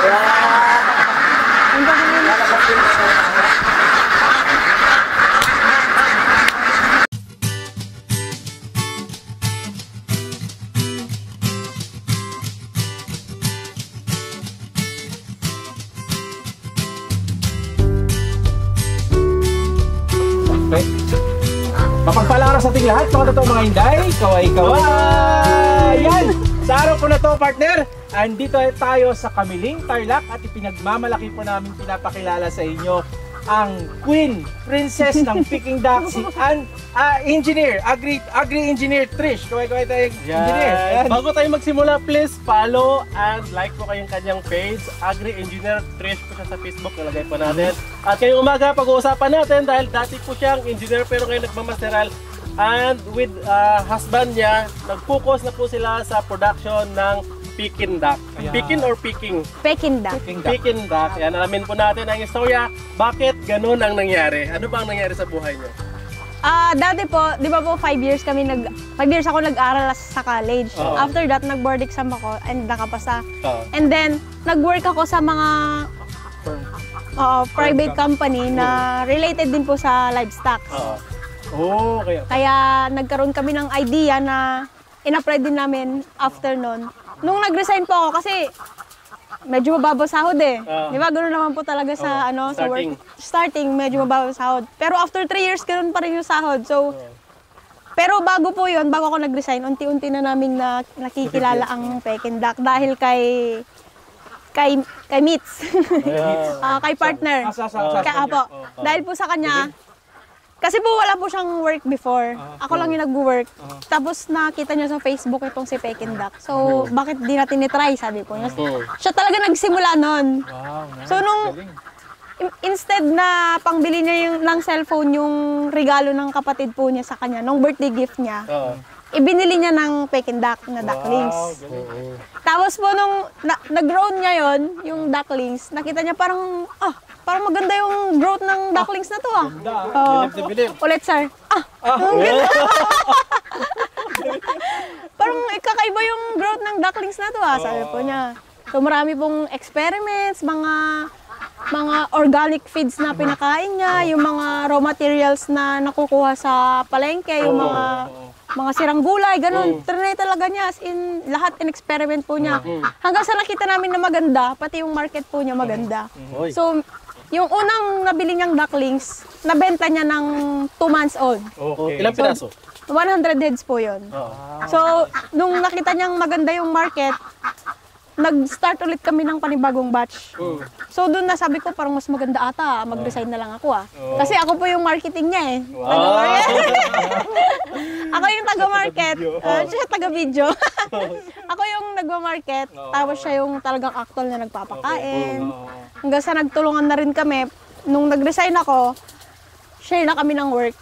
Okay. Mapagpalang araw sa ating lahat, mga totoong mga Inday, kaway-kaway! Yan! Sa araw po na to, partner, andito tayo sa Kamiling, Tarlac at ipinagmamalaki po namin pinapakilala sa inyo ang Queen, Princess ng Peking Duck, si Engineer, Agri-Engineer Trish. Kaway-kaway tayong Engineer. Yan. Bago tayo magsimula, please follow and like po kayong kanyang page, Agri-Engineer Trish po siya sa Facebook, nalagay po natin. At ngayong umaga, pag-uusapan natin dahil dati po siyang engineer pero ngayon nagmamasteral. And with husband niya, nag-focus na po sila sa production ng Peking Duck. Peking or Peking? Peking Duck. Peking Duck. Yan, alamin po natin ang istorya. Bakit ganun ang nangyari? Ano ba ang nangyari sa buhay niyo? Dati po, di ba po 5 years ako nag-aral sa college. After that, nag-board exam ako and nakapasa. And then, nag-work ako sa mga private company na related din po sa livestock. Okay. Kaya nagkaroon kami ng idea na in-apply din namin after nun. Nung nag-resign po ako kasi medyo mababa sahod eh. Di ba? Ganoon naman po talaga sa sa work. Starting, medyo mababa sahod. Pero after 3 years, ganoon pa rin yung sahod. So, pero bago po yun, bago ako nag-resign, unti-unti na namin nakikilala ang Peking Duck dahil kay Mitz. Kay partner. Dahil po sa kanya, kasi po wala po siyang work before. Ako lang yung nag-work. Tapos nakita niya sa Facebook itong si Peking Duck. So, bakit di natin i-try? Sabi po niya. Siya talaga nagsimula nun. So, instead na pangbili niya ng cellphone yung regalo ng kapatid po niya sa kanya, nung birthday gift niya, ibinili niya ng Peking Duck na ducklings. Tapos po nung nag-grow niya yon yung ducklings, nakita niya parang maganda yung growth ng ducklings na to Ulit sir. Parang kakaiba yung growth ng ducklings na to sabi po niya. So marami pong experiments, mga organic feeds na pinakain niya, yung mga raw materials na nakukuha sa palengke, yung mga sirang gulay, ganun. Trinay talaga niya, as in, lahat in-experiment po niya. Hanggang sa nakita namin na maganda, pati yung market po niya maganda. So, yung unang nabili niyang ducklings, nabenta niya ng 2 months old. Ilang piraso? 100 heads po yun. So, nung nakita niyang maganda yung market, nag-start ulit kami ng panibagong batch. So doon na sabi ko parang mas maganda ata, mag-resign na lang ako Kasi ako po yung marketing niya Ako yung taga-market, siya taga-video. Ako yung nagwa-market, tapos siya yung talagang actual na nagpapakain. Hanggang sa nagtulungan na rin kami. Nung nag-resign ako, share na kami ng work.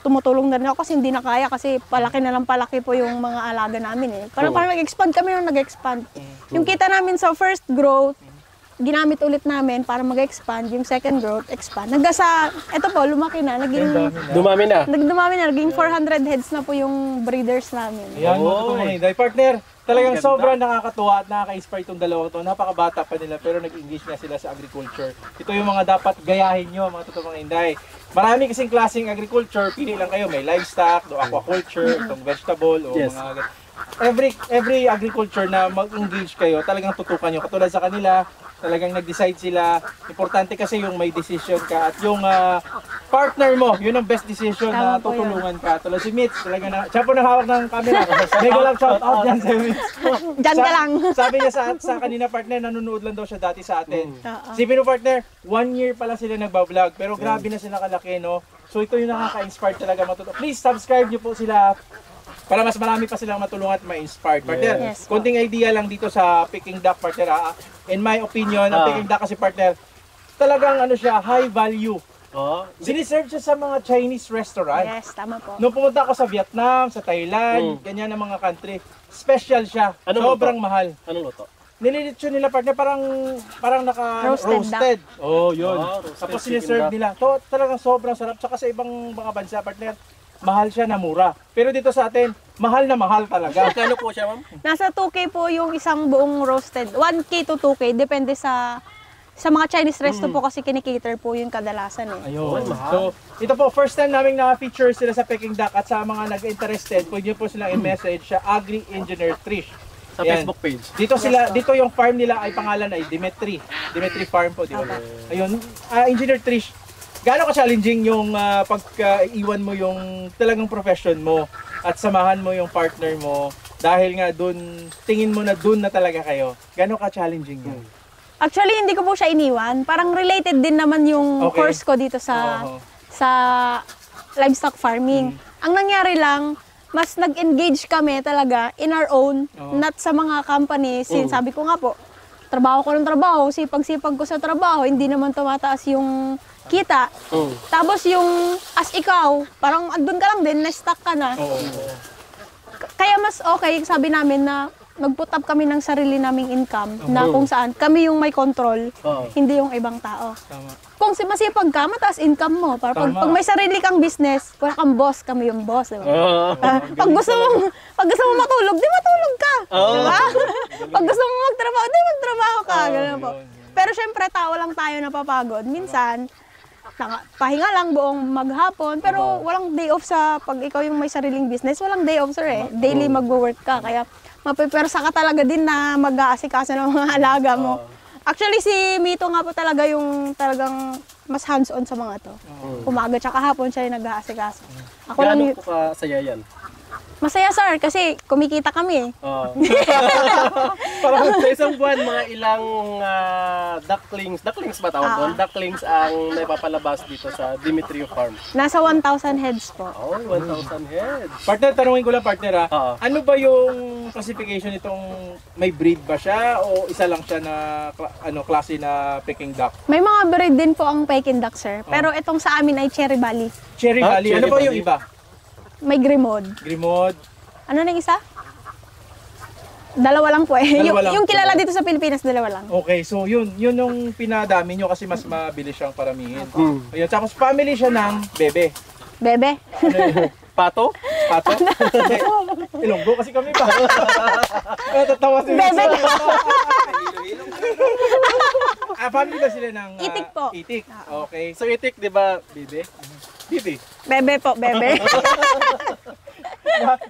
Tumutulong na rin ako kasi hindi na kaya kasi palaki na lang palaki po yung mga alaga namin Parang nag-expand kami nung nag-expand. Yung kita namin sa first growth, ginamit ulit namin para mag-expand. Yung second growth, expand. Hanggang sa, eto po, lumaki na. Dumami na? Naging 400 heads na po yung breeders namin. Ayan, mga Inday. Partner, talagang sobrang nakakatuwa at nakaka-inspire itong dalawang to. Napakabata pa nila pero nag-English na sila sa agriculture. Ito yung mga dapat gayahin nyo, mga totoong mga Inday. Marami kasing klaseng agriculture, pili lang kayo. May livestock, aquaculture, itong vegetable, o mga every agriculture na mag-engage kayo, talagang tutukan nyo. Katulad sa kanila, talagang nag-decide sila. Importante kasi yung may decision ka at yung partner mo, yun ang best decision na tutulungan ka. Tulad si Mitz, talaga na, siya po nahawak ng camera. Mega love shout out dyan si Mitz. Dyan ka lang. Sabi niya sa kanina partner, nanonood lang daw siya dati sa atin. Si Pino partner, 1 year pala sila nagbablog, pero grabe na sila kalaki, no? So ito yung nakaka-inspire talaga matuto. Please subscribe niyo po sila para mas marami pa silang matulungan at ma-inspired. Partner, konting idea lang dito sa Peking Duck, partner. In my opinion, ang Peking Duck kasi, partner, talagang siya, high value. Siniserve siya sa mga Chinese restaurant. Yes, tama po. Nung pumunta ako sa Vietnam, sa Thailand, ganyan ang mga country, special siya. Sobrang mahal. Anong luto? Nililitsyo nila, partner, parang naka-roasted. Yun. Tapos siniserve nila. Talagang sobrang sarap. Saka sa ibang mga bansa, partner, mahal siya na mura. Pero dito sa atin, mahal na mahal talaga. Magkano po siya, ma'am? Nasa 2K po yung isang buong roasted. 1K to 2K, depende sa mga Chinese resto po kasi kinikater po yung kadalasan eh. Ayun. So, ito po, first time namin na-feature sila sa Peking Duck at sa mga nag-interested, pwede nyo po silang i-message sa Agri Engineer Trish. Sa Ayan. Facebook page. Dito yung farm nila ay pangalan ay Dimitri. Dimitri Farm po, di ba? Ayun, Engineer Trish, gaano ka-challenging yung pag-iwan mo yung talagang profession mo at samahan mo yung partner mo dahil nga dun, tingin mo na dun na talaga kayo. Gaano ka-challenging yun? Actually, hindi ko po siya iniwan. Parang related din naman yung course ko dito sa livestock farming. Ang nangyari lang, mas nag-engage kami talaga in our own, not sa mga company. Sabi ko nga po, trabaho ko ng trabaho, sipag-sipag ko sa trabaho, hindi naman tumataas yung kita. Tapos yung as ikaw, parang andun ka lang din, na-stuck ka na. Kaya mas okay, sabi namin na mag-put up kami ng sarili naming income na kung saan kami yung may control, hindi yung ibang tao. Tama. Kung masipag ka, mataas income mo. Para pag may sarili kang business, wala kang boss, kami yung boss. Diba? Pag gusto mo matulog, di matulog ka. Diba? Pag gusto mo magtrabaho, di magtrabaho ka. Ganun po. Pero syempre, tao lang tayo napapagod. Minsan, pahinga lang buong maghapon, pero walang day off pag ikaw yung may sariling business, walang day off, sir eh. Daily magwo-work ka, kaya mapipersa ka talaga din na mag-aasikaso ng mga alaga mo. Actually, si Mito nga po talaga yung talagang mas hands-on sa mga to. Umaga tsaka hapon siya yung nag-aasikaso. Ako lang Gaano po kasaya yan? Masaya, sir, kasi kumikita kami eh. Parang sa isang buwan, mga ilang ducklings ba tawag doon? Ducklings ang naipapalabas dito sa Dimitri Farm. Nasa 1,000 heads po. 1,000 heads. Partner, tanungin ko lang partner ano ba yung classification itong may breed ba siya o isa lang siya na klase na Peking Duck? May mga breed din po ang Peking Duck, sir. Pero itong sa amin ay Cherry Valley. Cherry Valley. Cherry Ano ba yung Valley? iba? May Grimod. Grimod. Ano na yung isa? Dalawa lang po eh. Dalawa lang yung po. kilala dito sa Pilipinas, dalawa lang. Okay, so yun yung pinadami nyo kasi mas mabilis siyang paramihin. Ayun, tapos family siya ng bebe. Bebe. Ano yun? Pato? Pato? Ilonggo kasi kami pa. Tatawa si Bebe. family ba sila ng Itik po. Itik. Okay. So itik, di ba, Bibi? Bibi. Bebe po, bebe.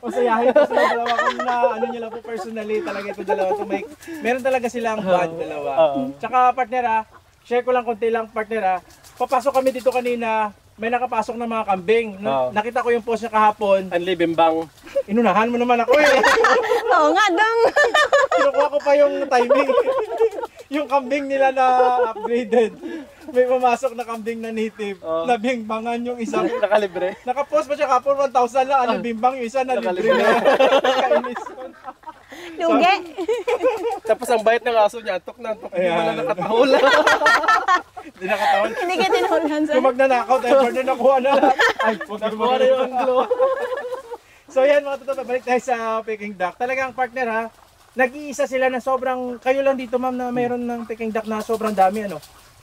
Masayahin ko sila dalawa kung na ano nyo lang po personally talaga ito dalawa to make. Meron talaga silang bond dalawa. Tsaka partner share ko lang konti lang partner papasok kami dito kanina, may nakapasok na mga kambing. Nakita ko yung post niya kahapon. Anli Bimbang. Inunahan mo naman ako eh. Oo nga, dong. Kinukuha ko pa yung timing. Yung kambing nila na upgraded. May pumasok na kambing na native. Nabingbangan yung isa. Nakalibre. Nakapost pa siya kapon 1,000 lang. Ano bimbang yung isa na libre na. Kainis ko. Lugi. Tapos ang bait ng aso niya, antok na antok. Hindi mo na nakatahol. Hindi nakatawan. Hindi ka tinulan, sir. Kung magnanakaw tayo, partner nakuha na lang. Ay, Nakuha na yung anglo. So yan mga totoo, balik tayo sa Peking Duck. Talagang partner nag-iisa sila na sobrang, kayo lang dito ma'am na mayroon ng Peking Duck na sobrang dami ano?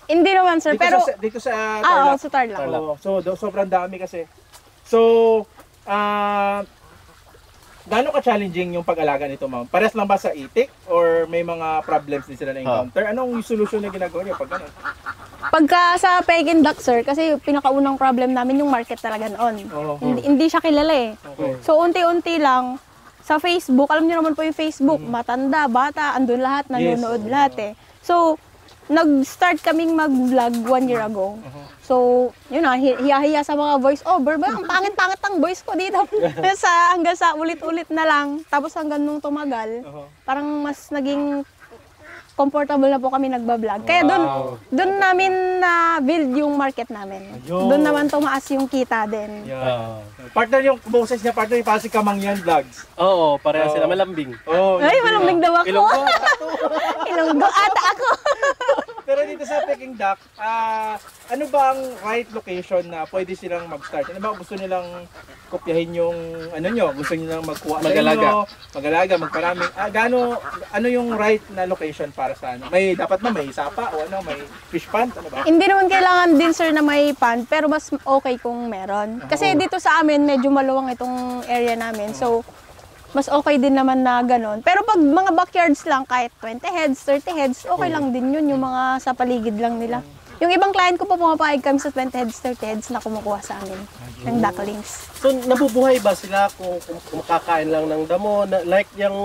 Hindi naman, sir. Pero, Dito sa oo, Tarlac. sa Tarlac. Oo, sobrang dami kasi. So, gaano ka-challenging yung pag-alaga nito ma'am? Pares lang ba sa itik or may mga problems din sila na encounter? Anong solusyon na ginagawa niyo pag gano'n? Pagka sa Peking Duck, sir, kasi pinakaunang problem namin yung market talaga noon. Hindi siya kilala eh. Okay. So, unti-unti lang, sa Facebook, alam niyo naman po yung Facebook, matanda, bata, andun lahat, nanonood lahat eh. So, nag-start kaming mag-vlog 1 year ago. So, yun hiya-hiya sa mga voice over. Ba, ang pangit-pangit ang voice ko dito. Hanggang sa ulit-ulit na lang. Tapos hanggang nung tumagal, parang mas naging comfortable na po kami nagbablog. Kaya doon namin na-build yung market namin. Doon naman tumaas yung kita din. Yeah. Partner yung boses niya, partner yung si Kamangyan Vlogs. Oo, pareha sila malambing. Ay, malambing daw ako. Ilonggo. Ilonggo ata ako. Pero dito sa Peking Peking Duck, ano ba ang right location na pwede silang mag-start? Ano ba gusto nilang kopyahin yung ano nyo? Gusto nilang magkuha sa inyo, mag-alaga, magparaming. Ano yung right na location para sa ano? Dapat may sapa o ano, may fish pond, ano ba? Hindi naman kailangan din sir na may pond, pero mas okay kung meron. Kasi dito sa amin, medyo maluwang itong area namin. So, mas okay din naman na ganun. Pero pag mga backyards lang, kahit 20 heads, 30 heads, okay lang din yun, yung mga sa paligid lang nila. Yung ibang client ko po, pumapayag kami sa 20 heads, 30 heads na kumukuha sa amin ng ducklings. So, nabubuhay ba sila kung makakain lang ng damo? Like yung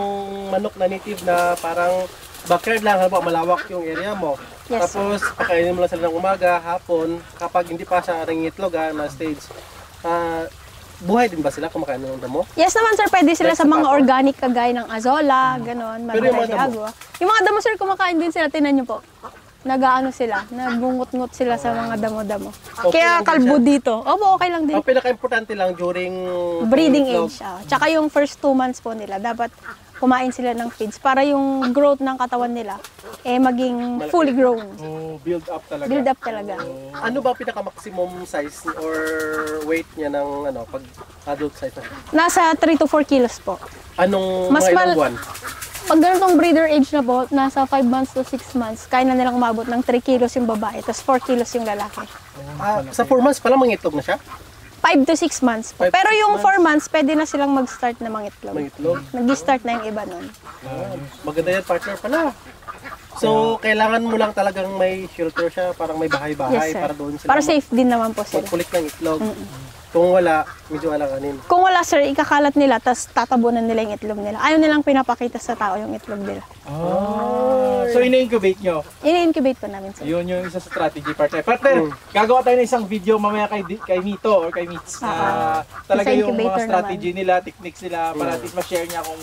manok na native na parang backyard lang, halimbawa malawak yung area mo. Yes, Tapos, pakainin mo lang sila ng umaga, hapon, kapag hindi pa siya nangingitlog na stage, buhay din ba sila kumakain ng damo? Yes naman sir, pwede sila sa mga organic kagaya ng azola, ganon, Pero yung mga de agua. Yung mga damo sir, kumakain din sila, tinan nyo po. Nag-ano sila, nagbungot-ngot sila sa mga damo-damo. Okay Kaya lang din kalbo dito. Opo, okay lang din. Ang pinaka-importante lang during Breeding itlog, age. Tsaka yung first 2 months po nila, dapat kumain sila ng feeds para yung growth ng katawan nila maging fully grown. Build up talaga. Build up talaga. Ano ba pinaka-maximum size or weight niya ng pag adult size na? Nasa 3 to 4 kilos po. Anong Mas mga ilang buwan? Pag ganitong breeder age na po, nasa 5 months to 6 months, kaya na nilang umabot ng 3 kilos yung babae, tapos 4 kilos yung lalaki. Sa 4 months pa lang mangitlog na siya? 5 to 6 months po. 5 to Pero 6 yung months. 4 months, pwede na silang mag-start na mangitlog. Mangitlog? Nag-start na yung iba nun. Maganda yan, partner pala. So, kailangan mo lang talagang may shelter siya, parang may bahay-bahay Yes, sir. para doon sila Para safe din naman po sila. magpulik ng itlog. Kung wala, medyo alanganin. Kung wala sir, ikakalat nila, tapos tatabunan nila yung itlog nila. Ayaw nilang pinapakita sa tao yung itlog nila. So, ina-incubate nyo. Ini-incubate po namin sir. Yun yung isa sa strategy, partner. Partner, gagawa tayo ng isang video mamaya kay Mito or kay Mitz na talaga Sa yung mga incubator strategy nila, techniques nila, para at least ma-share niya kung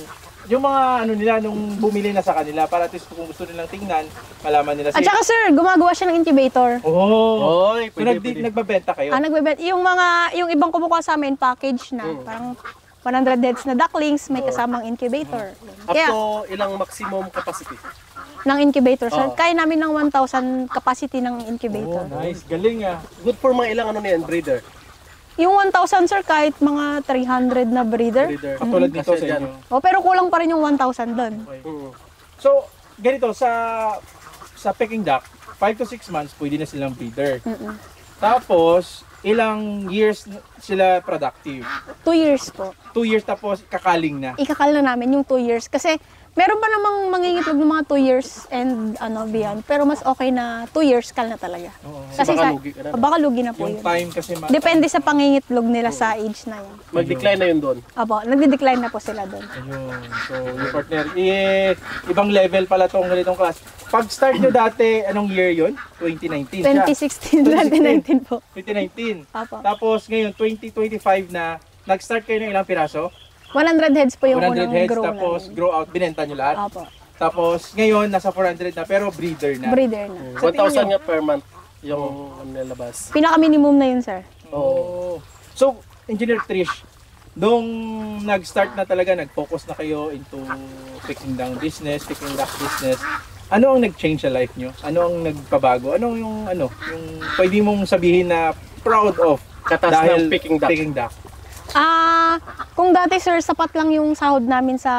yung mga ano nila nung bumili na sa kanila, para at least kung gusto nilang tingnan, malaman nila At saka sir, gumagawa siya ng incubator. Oy, So, nagbabenta kayo? Nagbebenta. Yung ibang kumukuha sa amin, package na. Parang 100 heads na ducklings, may kasamang incubator. Up Kaya, to ilang maximum capacity? ng incubator, sir. Kaya namin ng 1,000 capacity ng incubator. Nice, galing ah. Good for mga ilang na yan, breeder. Yung 1,000, sir, kahit mga 300 na breeder. Katulad nito Kasi sa dyan. inyo. Pero kulang pa rin yung 1,000 doon. So, ganito, sa Peking Duck, 5 to 6 months, pwede na silang breeder. Tapos, ilang years sila productive? 2 years po. 2 years tapos kakaling na. Ikakal na namin yung 2 years. Kasi meron pa namang mangingitlog ng mga 2 years and beyond. Pero mas okay na 2 years kal na talaga. Kasi baka lugi ka na. baka lugi na po Yung yun. time kasi Depende sa pangingitlog nila sa age na yun. Mag-decline na yun doon. Opo, nagde-decline na po sila doon. Ayun. So, yung partner, ibang level pala tong ganitong class. Pag start nyo dati, anong year yun? 2019 siya. 2016, 2019 po. 2019. Opo. Tapos ngayon, 2025 na, nag-start kayo ng ilang piraso? 100 heads po yung 100 unang heads, grow tapos namin. grow out, binenta nyo lahat. Opo, Tapos ngayon, nasa 400 na, pero breeder na. breeder na. 1,000 nga per month yung nilabas. Pinaka-minimum na yun, sir. Oh. So, Engineer Trish, nung nag-start na talaga, nag-focus na kayo into Peking Duck business, ano ang nag-change sa life nyo? Ano ang nagpabago? Ano yung pwede mong sabihin na proud of Katas dahil ng Peking Duck. Kung dati, sir, sapat lang yung sahod namin sa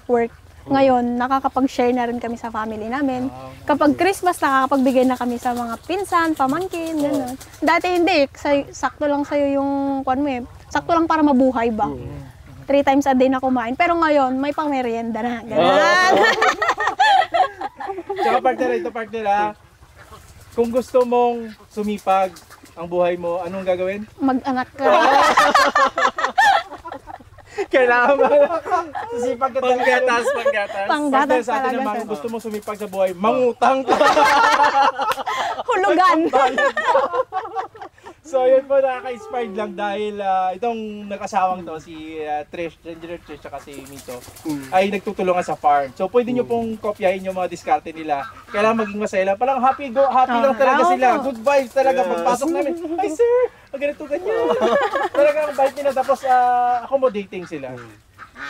work. Ngayon, nakakapag-share na rin kami sa family namin. Kapag Christmas, nakakapagbigay na kami sa mga pinsan, pamangkin, gano'n. Dati hindi, sakto lang sa'yo yung kwan mo eh. Sakto lang para mabuhay ba? 3 times a day na kumain. Pero ngayon, may pang-merienda na. Gano'n. Tsaka partner, kung gusto mong sumipag ang buhay mo, anong gagawin? Mag-anak ka. Kailangan ba? Sisipag ka talaga. Panggatas. Panggatas Sa atin talaga, naman, sir. kung gusto mong sumipag sa buhay, mangutang ka. Hulugan. So yun po, nakaka-inspired lang dahil itong nag-asawang to, si Trish, Engineer Trish, at si Mito, ay nagtutulungan sa farm. So pwede nyo pong kopyahin yung mga diskarte nila. Kailangan maging masaya lang. Parang happy lang talaga sila. Good vibes talaga. Pagpasok namin, ay sir, ganito ganyan. Talagang bite nila, tapos accommodating sila.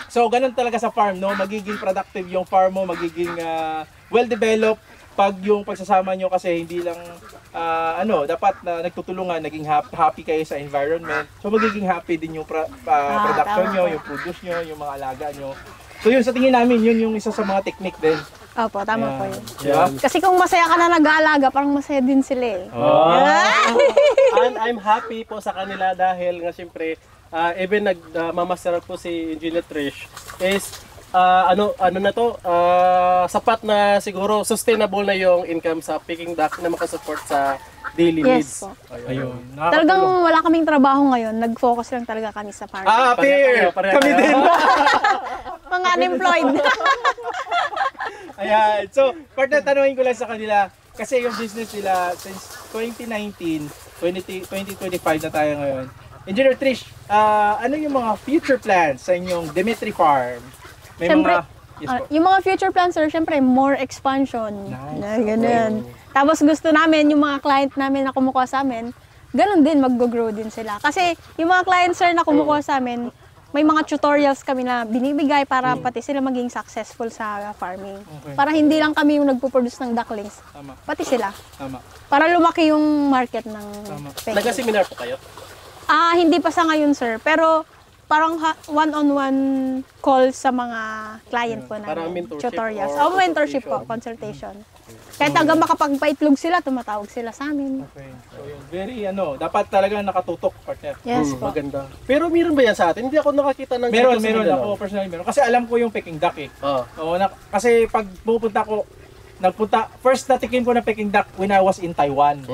So ganun talaga sa farm, no? Magiging productive yung farm mo, magiging well-developed, pag yung pagsasama nyo kasi hindi lang dapat na nagtutulungan, naging happy kayo sa environment. So magiging happy din yung production tama nyo, po. yung produce nyo, yung mga alaga nyo. So yun sa tingin namin, yun yung isa sa mga technique din. Opo, tama po yun. Diba? Kasi kung masaya ka na nag-aalaga, parang masaya din sila eh. And I'm happy po sa kanila dahil nga siyempre, even nagmamaster po si Engineer Trish is sapat na siguro sustainable na yung income sa Peking duck na makasupport sa daily needs. Yes po. Ayun. Talagang wala kaming trabaho ngayon. Nag-focus lang talaga kami sa farm. Peer! Pareho Kami kayo. din! Mga unemployed. Ayan. So, partner, tanungin ko lang sa kanila, kasi yung business nila since 2019, 2025 na tayo ngayon. Engineer Trish, ano yung mga future plans sa inyong Dimitri Farm? May Siyempre, yes po. yung mga future plans, sir, syempre, more expansion. Nice. Na, ganun. Tapos gusto namin, yung mga client namin na kumukuha sa amin, ganun din, mag-grow din sila. Kasi yung mga clients, sir, na kumukuha sa amin, may mga tutorials kami na binibigay para pati sila maging successful sa farming. Okay. Para hindi lang kami yung nagpo-produce ng ducklings, Tama. pati sila. Tama. Para lumaki yung market ng Tama. Peking. Nag-seminar po kayo? Hindi pa sa ngayon, sir. Pero parang one-on-one call sa mga client po namin. Parang mentorship Tutorials. or Mentorship po, consultation. Kahit hanggang makapagpaitlog sila, tumatawag sila sa amin. Okay. So, yun. Very, dapat talaga nakatutok, partner. Yes po. Maganda. Pero meron ba yan sa atin? Hindi ako nakakita ng Meron, ganito sa ako personally meron. Kasi alam ko yung Peking duck eh. Oo. Kasi pag pupunta ko, first natikim ko na Peking duck when I was in Taiwan.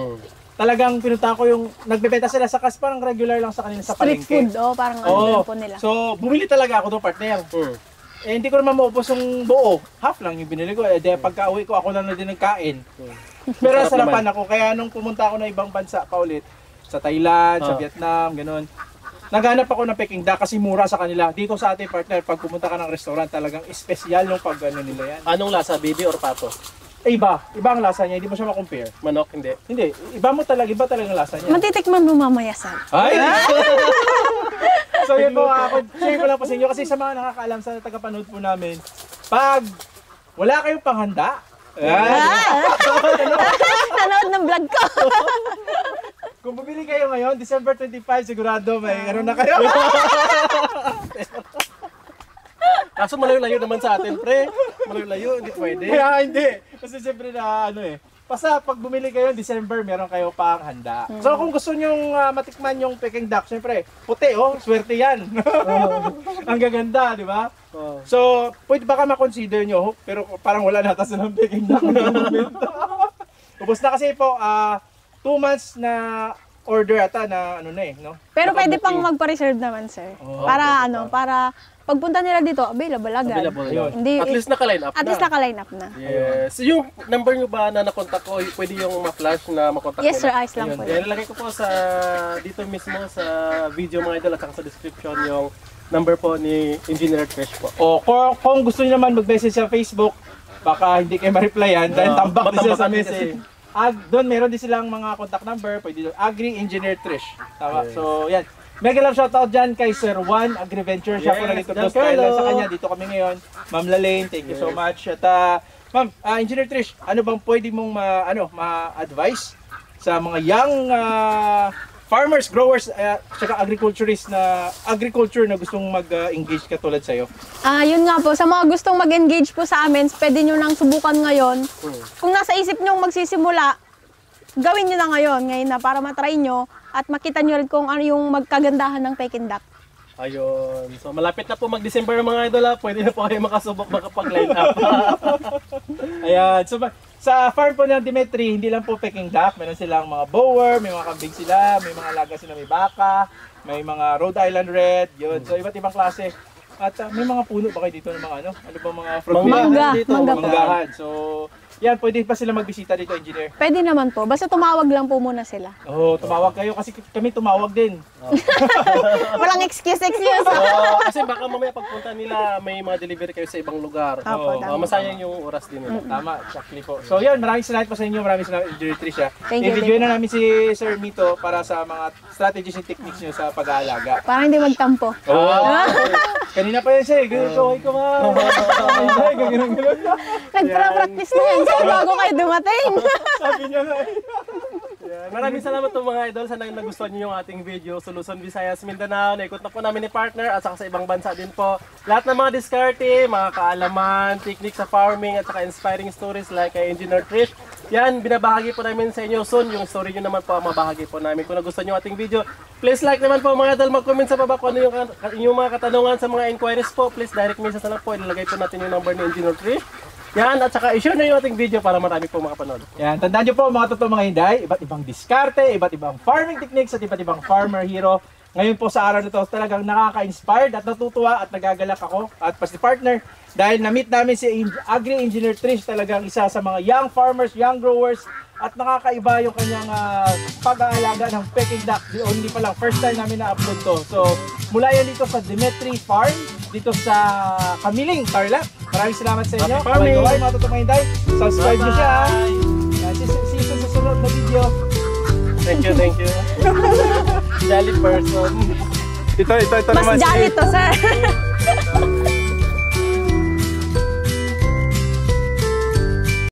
Talagang pinunta ko yung, nagbebenta sila sa parang regular lang sa kanila sa Street palengke. food, parang Oo. po nila. So, bumili talaga ako doon, partner. Hindi ko naman maubos yung buo. Half lang yung binili ko. Pagka uwi ko, ako lang na din nagkain. Pero Sarap sarapan ako. Kaya nung pumunta ako na ibang bansa pa ulit, sa Thailand, sa Vietnam, ganun. Naghanap ako ng Peking duck kasi mura sa kanila. Dito sa ating partner, pag pumunta ka ng restaurant, talagang espesyal yung pag nila yan. Anong lasa? Baby or pato? Iba ang lasa niya, hindi mo siya ma-compare. Manok? Hindi. Hindi, iba talaga ang lasa niya. Matitikman mo mamaya, sir. Ay! So yun po, ako share ko lang po sa inyo kasi sa mga nakakaalam sa tagapanood po namin, pag wala kayong panghanda, Nanood ng vlog ko. kung bumili kayo ngayon, December 25, sigurado may na kayo. Kaso malayo-layo naman sa atin, pre. Malayo-layo, hindi pwede. Kaya hindi. Kasi siyempre na basta pag bumili kayo December, meron kayo pang handa. So kung gusto nyong matikman yung Peking duck, siyempre, puti swerte yan. Ang gaganda, di ba? So, pwede baka ma-consider nyo, pero parang wala na tayo ng Peking duck. Ubus na kasi po, 2 months na order ata na no? Pero pwede Nakabook pang eh. magpa-reserve naman, sir. Para para pagpunta nila dito, available agad. Available yun. Hindi, At least naka-line up at na. least naka-line up na. Yes. Yung number nyo ba na nakontak ko, pwede yung ma-flash na makontak Yes, mo sir. na? Ayos lang Ayun, po. Kaya nilagay ko po sa dito mismo sa video mga idol at saka sa description yung number po ni Engineer Trish po. Kung gusto niyo naman mag-message sa Facebook, baka hindi kayo ma-replyan dahil tambak din sila sa matambakan message. Doon meron din silang mga contact number, pwede doon. Agri Engineer Trish. Tama. Yes. So, yan. Mega love shoutout dyan kay Sir Juan Agriventure. Siya po Yes, nag-introduce Giancarlo. sa kanya. Dito kami ngayon. Ma'am Lalaine, thank you so much. At Ma'am, Engineer Trish, ano bang pwede mong ma-advise sa mga young farmers, growers, saka agriculturists na agriculture na gustong mag-engage katulad sa'yo? Yun nga po, sa mga gustong mag-engage po sa amin, pwede nyo nang subukan ngayon. Kung nasa isip nyo magsisimula, gawin nyo na ngayon na para matry nyo at makita nyo rin kung ano yung magkagandahan ng Peking duck. Ayun. So malapit na po mag-December mga idol. Pwede na po kayo makasubok makapag-line up. Ayan. So, sa farm po ng Dimitri, hindi lang po Peking duck. Meron silang mga bower, may mga kambing sila, may mga alaga sila, may baka, may mga Rhode Island Red, yun. So, iba't ibang klase. At may mga puno ba kayo dito ng mga ano ba mga fruit? Mangga. dito. Mangga po. Manggahan. So, yan, pwede pa sila magbisita dito, engineer. Pwede naman po, basta tumawag lang po muna sila. Tumawag kayo kasi kami tumawag din. Walang excuse. Kasi baka mamaya pagpunta nila may mga delivery kayo sa ibang lugar. Opo, tama. Masayang yung oras din nila. Tama, exactly po. So yan, maraming salamat po sa inyo, maraming salamat Engineer Tricia. Thank you, I-video thank na namin si Sir Mito para sa mga strategies and techniques nyo sa pag-aalaga. Para hindi magtampo. Kanina pa yan siya eh, ganun ko ma. Ganun. Nagpra-practice na yan. sir bago kayo dumating. Sabi niya nga. Yan. Maraming salamat po mga idol sa nagustuhan niyo yung ating video. Luzon, Visayas, Mindanao. Naikot na po namin ni partner at saka sa ibang bansa din po. Lahat ng mga diskarte, mga kaalaman, technique sa farming at saka inspiring stories like kay Engineer Trish. Yan, binabahagi po namin sa inyo soon. Yung story nyo naman po ang mabahagi po namin. Kung nagustuhan nyo ating video, please like naman po mga idol. Mag-comment sa baba kung ano yung mga katanungan sa mga inquiries po. Please direct message na lang po. Ilalagay po natin yung number ni Engineer Trish. Yan, at saka i-share na yung ating video para marami po makapanood. Yan, tandaan nyo po mga totoo mga hinday, iba't ibang diskarte, iba't ibang farming techniques at iba't ibang farmer hero. Ngayon po sa araw na ito, talagang nakaka-inspired at natutuwa at nagagalak ako at pati partner dahil na-meet namin si Agri Engineer Trish, talagang isa sa mga young farmers, young growers at nakakaiba yung kanyang pag-aalaga ng Peking duck. The only pa lang, first time namin na-upload to. So, mula yan dito sa Dimitri Farm, dito sa Kamiling, Tarlac. Maraming salamat sa inyo. Happy farming! Bye-bye mga totoong mga hinday. Subscribe nyo siya. See you sa susunod na video. Thank you. Jolly person. Ito Mas naman jolly to, sir.